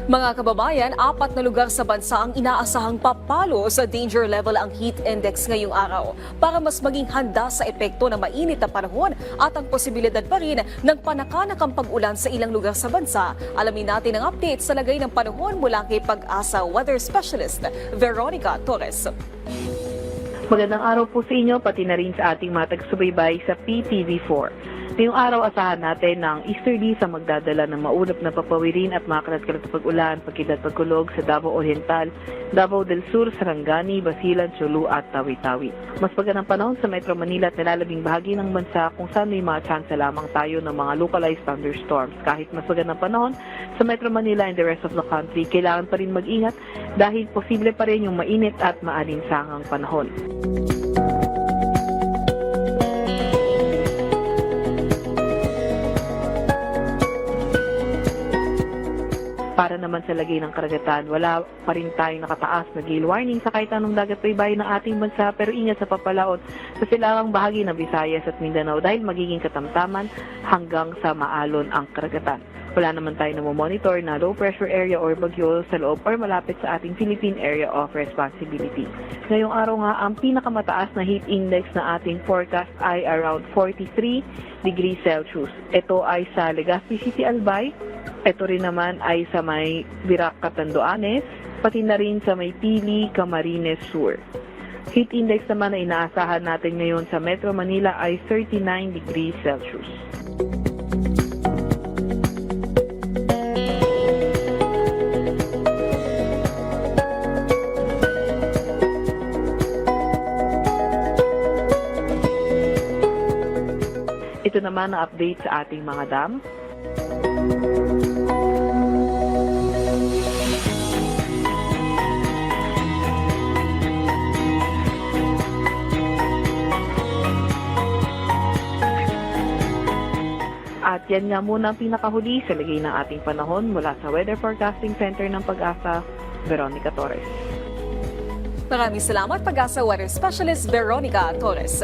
Mga kababayan, 4 na lugar sa bansa ang inaasahang papalo sa danger level ang heat index ngayong araw para mas maging handa sa epekto ng mainit na panahon at ang posibilidad pa rin ng panakanakang pag-ulan sa ilang lugar sa bansa. Alamin natin ang update sa lagay ng panahon mula kay Pag-asa Weather Specialist Veronica Torres. Magandang araw po sa inyo, pati na rin sa ating mga taga-subaybay sa PTV4. Ngayong araw, asahan natin ng easterly sa magdadala ng maulap na papawirin at makalat-kalat na pag-ulan, pagkidlat pagkulog sa Davao Oriental, Davao del Sur, Sarangani, Basilan, Sulu at Tawi-Tawi. Mas magandang panahon sa Metro Manila at nilalabing bahagi ng bansa kung saan may mga tsansa lamang tayo ng mga localized thunderstorms. Kahit mas magandang panahon sa Metro Manila and the rest of the country, kailangan pa rin mag-ingat dahil posible pa rin yung mainit at maalinsangang panahon. Para naman sa lagay ng karagatan, wala pa rin tayong nakataas na gale warning sa kahit anong dagat baybayin ng ating bansa, pero ingat sa papalaot sa silangang bahagi ng Visayas at Mindanao dahil magiging katamtaman hanggang sa maalon ang karagatan. Wala naman tayo monitor na low pressure area or bagyo sa loob or malapit sa ating Philippine Area of Responsibility. Ngayong araw nga, ang pinakamataas na heat index na ating forecast ay around 43 degrees Celsius. Ito ay sa Legazpi City, Albay. Ito rin naman ay sa may Virac, Catanduanes, pati na rin sa may Pili, Camarines Sur. Heat index naman na inaasahan natin ngayon sa Metro Manila ay 39 degrees Celsius. Ito naman ang update sa ating mga dam. At yan nga muna ang pinakahuli sa lagay ng ating panahon mula sa Weather Forecasting Center ng Pag-asa, Veronica Torres. Maraming salamat, Pag-asa Weather Specialist Veronica Torres.